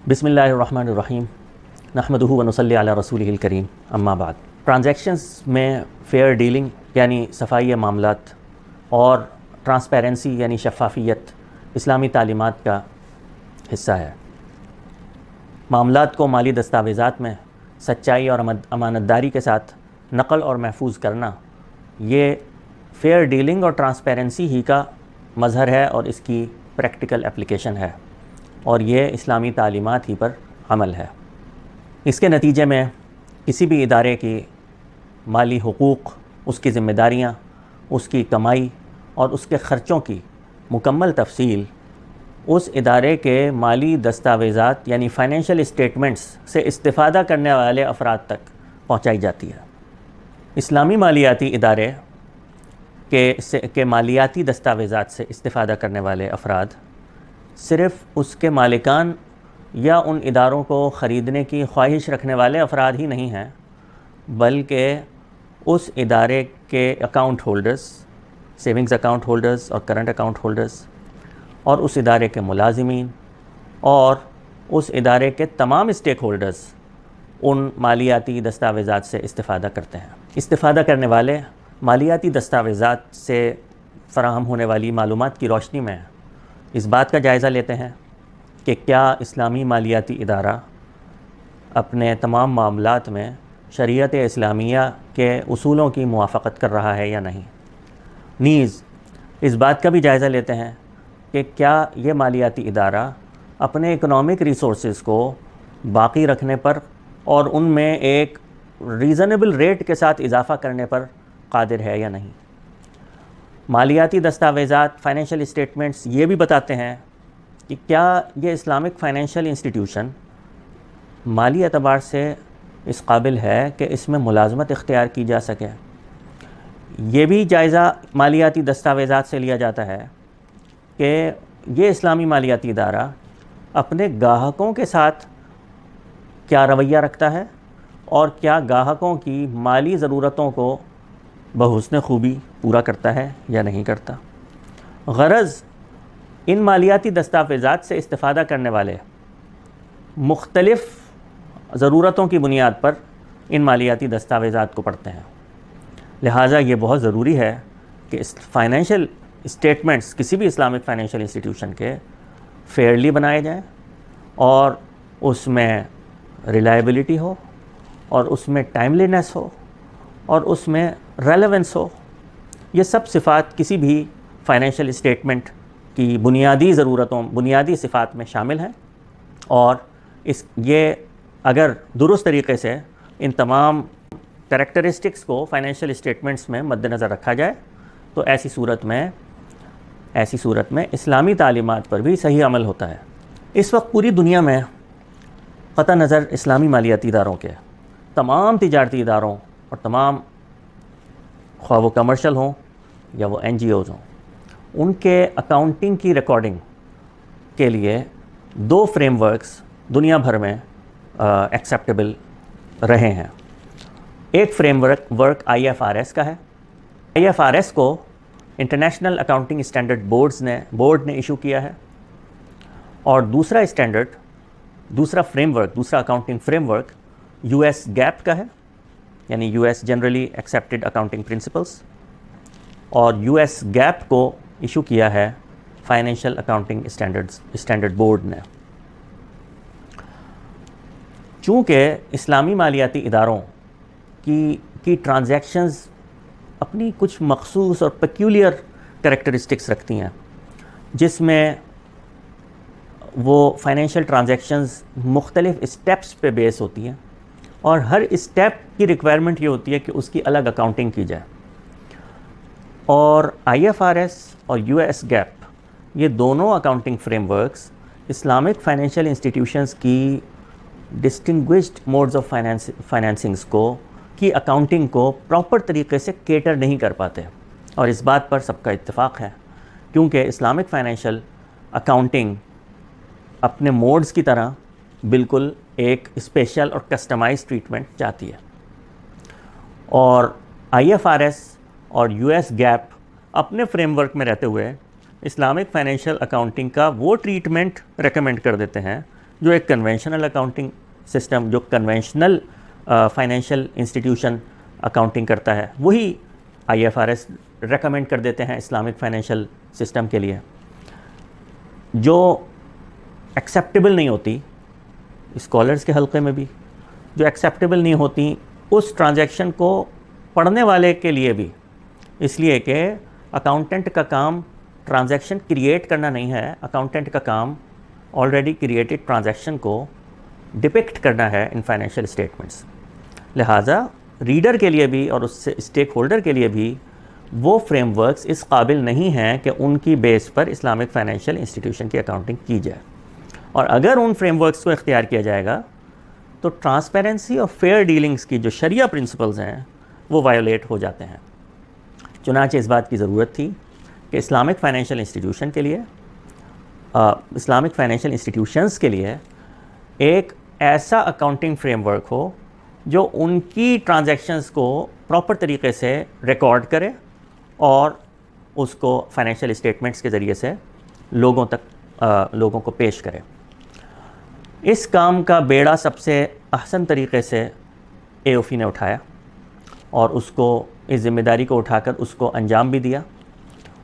بسم اللہ الرحمن الرحیم نحمدہ ونصلی علی رسولہ الکریم اما بعد۔ ٹرانزیکشنز میں فیئر ڈیلنگ یعنی صفائی معاملات اور ٹرانسپیرنسی یعنی شفافیت اسلامی تعلیمات کا حصہ ہے۔ معاملات کو مالی دستاویزات میں سچائی اور امانت داری کے ساتھ نقل اور محفوظ کرنا، یہ فیئر ڈیلنگ اور ٹرانسپیرنسی ہی کا مظہر ہے اور اس کی پریکٹیکل اپلیکیشن ہے، اور یہ اسلامی تعلیمات ہی پر عمل ہے۔ اس کے نتیجے میں کسی بھی ادارے کی مالی حقوق، اس کی ذمہ داریاں، اس کی کمائی اور اس کے خرچوں کی مکمل تفصیل اس ادارے کے مالی دستاویزات یعنی فائنینشیل اسٹیٹمنٹس سے استفادہ کرنے والے افراد تک پہنچائی جاتی ہے۔ اسلامی مالیاتی ادارے کے مالیاتی دستاویزات سے استفادہ کرنے والے افراد صرف اس کے مالکان یا ان اداروں کو خریدنے کی خواہش رکھنے والے افراد ہی نہیں ہیں، بلکہ اس ادارے کے account holders, savings account holders اور کرنٹ اکاؤنٹ ہولڈرز، اور اس ادارے کے ملازمین اور اس ادارے کے تمام اسٹیک ہولڈرز ان مالیاتی دستاویزات سے استفادہ کرتے ہیں۔ استفادہ کرنے والے مالیاتی دستاویزات سے فراہم ہونے والی معلومات کی روشنی میں اس بات کا جائزہ لیتے ہیں کہ کیا اسلامی مالیاتی ادارہ اپنے تمام معاملات میں شریعت اسلامیہ کے اصولوں کی موافقت کر رہا ہے یا نہیں۔ نیز اس بات کا بھی جائزہ لیتے ہیں کہ کیا یہ مالیاتی ادارہ اپنے اکنامک ریسورسز کو باقی رکھنے پر اور ان میں ایک ریزنیبل ریٹ کے ساتھ اضافہ کرنے پر قادر ہے یا نہیں۔ مالیاتی دستاویزات، فائنینشیل اسٹیٹمنٹس یہ بھی بتاتے ہیں کہ کیا یہ اسلامک فائنینشیل انسٹیٹیوشن مالی اعتبار سے اس قابل ہے کہ اس میں ملازمت اختیار کی جا سکے۔ یہ بھی جائزہ مالیاتی دستاویزات سے لیا جاتا ہے کہ یہ اسلامی مالیاتی ادارہ اپنے گاہکوں کے ساتھ کیا رویہ رکھتا ہے اور کیا گاہکوں کی مالی ضرورتوں کو بحسن خوبی پورا کرتا ہے یا نہیں کرتا۔ غرض ان مالیاتی دستاویزات سے استفادہ کرنے والے مختلف ضرورتوں کی بنیاد پر ان مالیاتی دستاویزات کو پڑھتے ہیں، لہٰذا یہ بہت ضروری ہے کہ فائنینشیل اسٹیٹمنٹس کسی بھی اسلامک فائنینشیل انسٹیٹیوشن کے فیئرلی بنائے جائیں اور اس میں ریلائبلٹی ہو اور اس میں ٹائملینس ہو اور اس میں ریلیونس ہو۔ یہ سب صفات کسی بھی فائنینشیل اسٹیٹمنٹ کی بنیادی صفات میں شامل ہیں، اور یہ اگر درست طریقے سے ان تمام کریکٹرسٹکس کو فائنینشیل اسٹیٹمنٹس میں مد نظر رکھا جائے تو ایسی صورت میں اسلامی تعلیمات پر بھی صحیح عمل ہوتا ہے۔ اس وقت پوری دنیا میں قطع نظر اسلامی مالیاتی اداروں کے تمام تجارتی اداروں اور تمام خواہ وہ کمرشل ہوں یا وہ NGOs ہوں، ان کے اکاؤنٹنگ کی ریکارڈنگ کے لیے دو فریم ورکس دنیا بھر میں ایکسیپٹیبل رہے ہیں۔ ایک فریم ورک IFRS کا ہے۔ IFRS کو انٹرنیشنل اکاؤنٹنگ اسٹینڈرڈ بورڈ نے ایشو کیا ہے، اور دوسرا accounting frame work US GAAP کا ہے، یعنی US generally accepted accounting principles, اور US GAAP کو ایشو کیا ہے فائنینشیل اکاؤنٹنگ اسٹینڈرڈ بورڈ نے۔ چونکہ اسلامی مالیاتی اداروں کی ٹرانزیکشنز اپنی کچھ مخصوص اور پیکیولر کریکٹرسٹکس رکھتی ہیں، جس میں وہ فائنینشیل ٹرانزیکشنز مختلف اسٹیپس پہ بیس ہوتی ہیں، اور ہر اسٹیپ کی ریکوائرمنٹ یہ ہوتی ہے کہ اس کی الگ اکاؤنٹنگ کی جائے، اور IFRS اور US GAAP یہ دونوں accounting frame works Islamic financial institutions کی ڈسٹنگوشڈ موڈز آف فائنینسنگز کی اکاؤنٹنگ کو پراپر طریقے سے کیٹر نہیں کر پاتے، اور اس بات پر سب کا اتفاق ہے، کیونکہ اسلامک فائنینشیل اکاؤنٹنگ اپنے موڈز کی طرح بالکل ایک اسپیشل اور کسٹمائز ٹریٹمنٹ چاہتی ہے، اور IFRS اور US GAAP اپنے فریم ورک میں رہتے ہوئے اسلامک فائنینشیل اکاؤنٹنگ کا وہ ٹریٹمنٹ ریکمینڈ کر دیتے ہیں جو ایک کنونشنل اکاؤنٹنگ سسٹم، جو کنونشنل فائنینشیل انسٹیٹیوشن اکاؤنٹنگ کرتا ہے، وہی IFRS ریکمینڈ کر دیتے ہیں اسلامک فائنینشیل سسٹم کے لیے. جو ایکسیپٹیبل نہیں ہوتی اسکالرس کے حلقے میں بھی، جو ایکسیپٹیبل نہیں ہوتی اس ٹرانزیکشن کو پڑھنے والے کے لیے بھی، اس لیے کہ اکاؤنٹنٹ کا کام ٹرانزیکشن کریٹ کرنا نہیں ہے، اکاؤنٹنٹ کا کام آلریڈی کریٹڈ ٹرانزیکشن کو ڈپکٹ کرنا ہے ان فائنینشیل اسٹیٹمنٹس. لہٰذا ریڈر کے لیے بھی اور اس سے اسٹیک ہولڈر کے لیے بھی وہ فریم ورکس اس قابل نہیں ہیں کہ ان کی بیس پر اسلامک فائنینشیل انسٹیٹیوشن کی اکاؤنٹنگ کی جائے. اور اگر ان فریم ورکس کو اختیار کیا جائے گا تو ٹرانسپیرنسی اور فیئر ڈیلنگس کی جو شریعہ پرنسپلز ہیں وہ وائولیٹ ہو جاتے ہیں. چنانچہ اس بات کی ضرورت تھی کہ اسلامک فائنینشیل انسٹیٹیوشن کے لیے اسلامک فائنینشیل انسٹیٹیوشنز کے لیے ایک ایسا اکاؤنٹنگ فریم ورک ہو جو ان کی ٹرانزیکشنز کو پراپر طریقے سے ریکارڈ کرے اور اس کو فائنینشیل اسٹیٹمنٹس کے ذریعے سے لوگوں کو پیش کرے. اس کام کا بیڑا سب سے احسن طریقے سے AOFI نے اٹھایا اور اس ذمہ داری کو اٹھا کر اس کو انجام بھی دیا.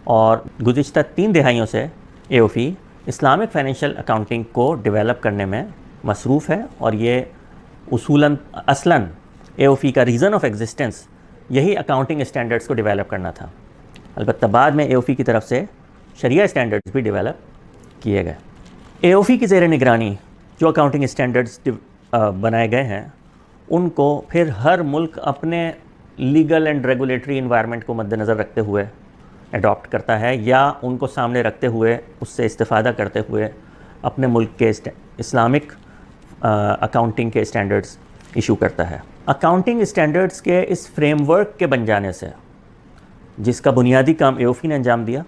اور گزشتہ 3 دہائیوں سے AOFI اسلامک فائنینشیل اکاؤنٹنگ کو ڈیولپ کرنے میں مصروف ہے. اور یہ اصلاً AOFI کا ریزن آف ایگزسٹنس یہی اکاؤنٹنگ اسٹینڈرڈس کو ڈیولپ کرنا تھا. البتہ بعد میں AOFI کی طرف سے شریعہ اسٹینڈرڈس بھی ڈیولپ کیے گئے. AOFI کی زیر نگرانی جو اکاؤنٹنگ اسٹینڈرڈس بنائے گئے ہیں ان کو پھر ہر ملک اپنے لیگل اینڈ ریگولیٹری انوائرمنٹ کو مد نظر رکھتے ہوئے اڈاپٹ کرتا ہے، یا ان کو سامنے رکھتے ہوئے اس سے استفادہ کرتے ہوئے اپنے ملک کے اسلامک اکاؤنٹنگ کے اسٹینڈرڈس ایشو کرتا ہے. اکاؤنٹنگ اسٹینڈرڈس کے اس فریم ورک کے بن جانے سے، جس کا بنیادی کام AOFI نے انجام دیا،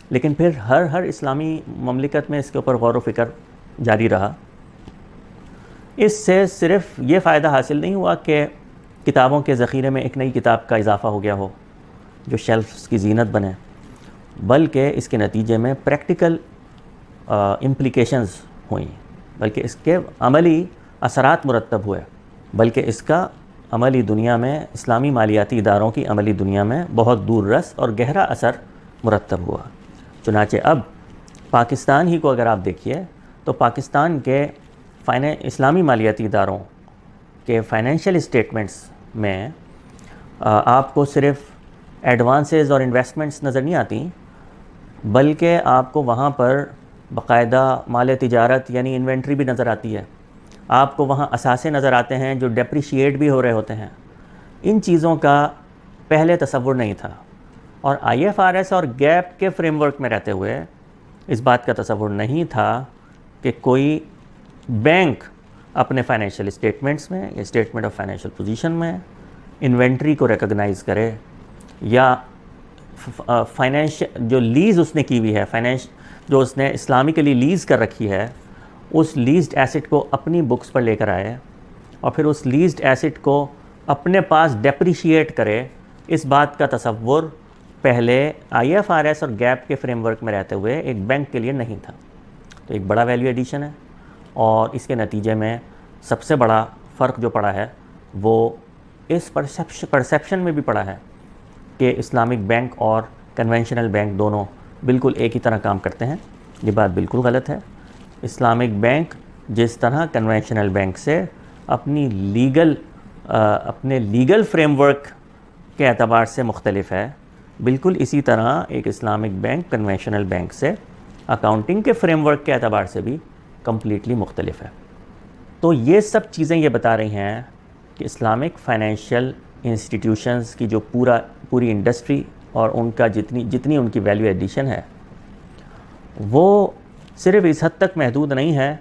لیکن پھر ہر اسلامی مملکت میں اس کے اوپر غور و فکر جاری رہا. اس سے صرف یہ فائدہ حاصل نہیں ہوا کہ کتابوں کے ذخیرے میں ایک نئی کتاب کا اضافہ ہو گیا ہو جو شیلفز کی زینت بنے، بلکہ اس کے نتیجے میں پریکٹیکل امپلیکیشنز ہوئیں، بلکہ اس کے عملی اثرات مرتب ہوئے، بلکہ اس کا عملی دنیا میں، اسلامی مالیاتی اداروں کی عملی دنیا میں بہت دور رس اور گہرا اثر مرتب ہوا. چنانچہ اب پاکستان ہی کو اگر آپ دیکھیے تو پاکستان کے اسلامی مالیاتی اداروں کے فائنینشیل اسٹیٹمنٹس میں آپ کو صرف ایڈوانسز اور انویسٹمنٹس نظر نہیں آتی، بلکہ آپ کو وہاں پر باقاعدہ مال تجارت یعنی انوینٹری بھی نظر آتی ہے. آپ کو وہاں اثاثے نظر آتے ہیں جو ڈیپریشیٹ بھی ہو رہے ہوتے ہیں. ان چیزوں کا پہلے تصور نہیں تھا، اور IFRS اور گیپ کے فریم ورک میں رہتے ہوئے اس بات کا تصور نہیں تھا کہ کوئی بینک اپنے فائنینشیل اسٹیٹمنٹس میں یا اسٹیٹمنٹ آف فائنینشیل پوزیشن میں انوینٹری کو ریکگنائز کرے، یا جو لیز اس نے کی ہوئی ہے، جو اس نے اسلامکلی لیز کر رکھی ہے، اس لیزڈ ایسٹ کو اپنی بکس پر لے کر آئے اور پھر اس لیزڈ ایسٹ کو اپنے پاس ڈیپریشیٹ کرے. اس بات کا تصور پہلے IFRS اور گیپ کے فریم ورک میں رہتے ہوئے ایک بینک کے لیے نہیں تھا. تو ایک بڑا ویلیو ایڈیشن ہے، اور اس کے نتیجے میں سب سے بڑا فرق جو پڑا ہے وہ اس پرسیپشن میں بھی پڑا ہے کہ اسلامک بینک اور کنونشنل بینک دونوں بالکل ایک ہی طرح کام کرتے ہیں. یہ بات بالکل غلط ہے. اسلامک بینک جس طرح کنونشنل بینک سے اپنے لیگل فریم ورک کے اعتبار سے مختلف ہے، بالکل اسی طرح ایک اسلامک بینک کنونشنل بینک سے اکاؤنٹنگ کے فریم ورک کے اعتبار سے بھی کمپلیٹلی مختلف ہے. تو یہ سب چیزیں یہ بتا رہی ہیں کہ اسلامک فائنینشیل انسٹیٹیوشنز کی جو پوری انڈسٹری اور ان کا جتنی ان کی ویلیو ایڈیشن ہے وہ صرف اس حد تک محدود نہیں ہے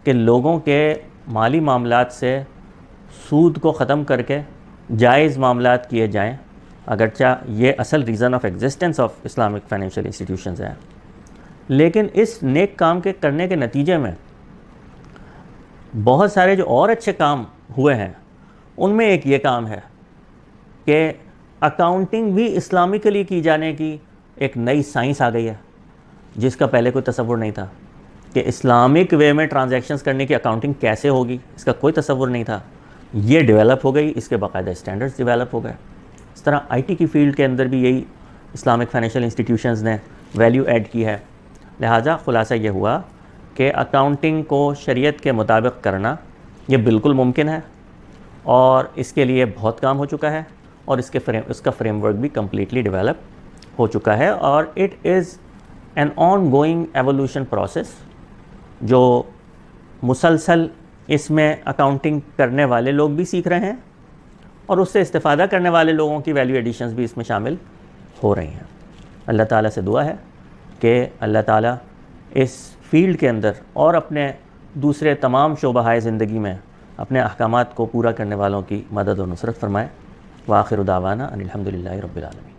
کہ لوگوں کے مالی معاملات سے سود کو ختم کر کے جائز معاملات کیے جائیں، اگرچہ یہ اصل reason of existence of Islamic financial institutions ہیں، لیکن اس نیک کام کے کرنے کے نتیجے میں بہت سارے جو اور اچھے کام ہوئے ہیں ان میں ایک یہ کام ہے کہ اکاؤنٹنگ بھی اسلامکلی کی جانے کی ایک نئی سائنس آ گئی ہے جس کا پہلے کوئی تصور نہیں تھا. کہ اسلامک وے میں ٹرانزیکشنز کرنے کی اکاؤنٹنگ کیسے ہوگی، اس کا کوئی تصور نہیں تھا. یہ ڈیولپ ہو گئی، اس کے باقاعدہ اسٹینڈرڈز ڈیولپ ہو گئے. اس طرح آئی ٹی کی فیلڈ کے اندر بھی یہی اسلامک فائنینشیل انسٹیٹیوشنز نے ویلیو ایڈ کی ہے. لہٰذا خلاصہ یہ ہوا کہ اکاؤنٹنگ کو شریعت کے مطابق کرنا یہ بالکل ممکن ہے، اور اس کے لیے بہت کام ہو چکا ہے، اور اس کا فریم ورک بھی کمپلیٹلی ڈیولپ ہو چکا ہے. اور it is an on going evolution process جو مسلسل اس میں اکاؤنٹنگ کرنے والے لوگ بھی سیکھ رہے ہیں، اور اس سے استفادہ کرنے والے لوگوں کی ویلیو ایڈیشنز بھی اس میں شامل ہو رہی ہیں. اللہ تعالیٰ سے دعا ہے کہ اللہ تعالیٰ اس فیلڈ کے اندر اور اپنے دوسرے تمام شعبۂ زندگی میں اپنے احکامات کو پورا کرنے والوں کی مدد و نصرت فرمائے. وآخر دعوانا ان الحمد للہ رب العالمین.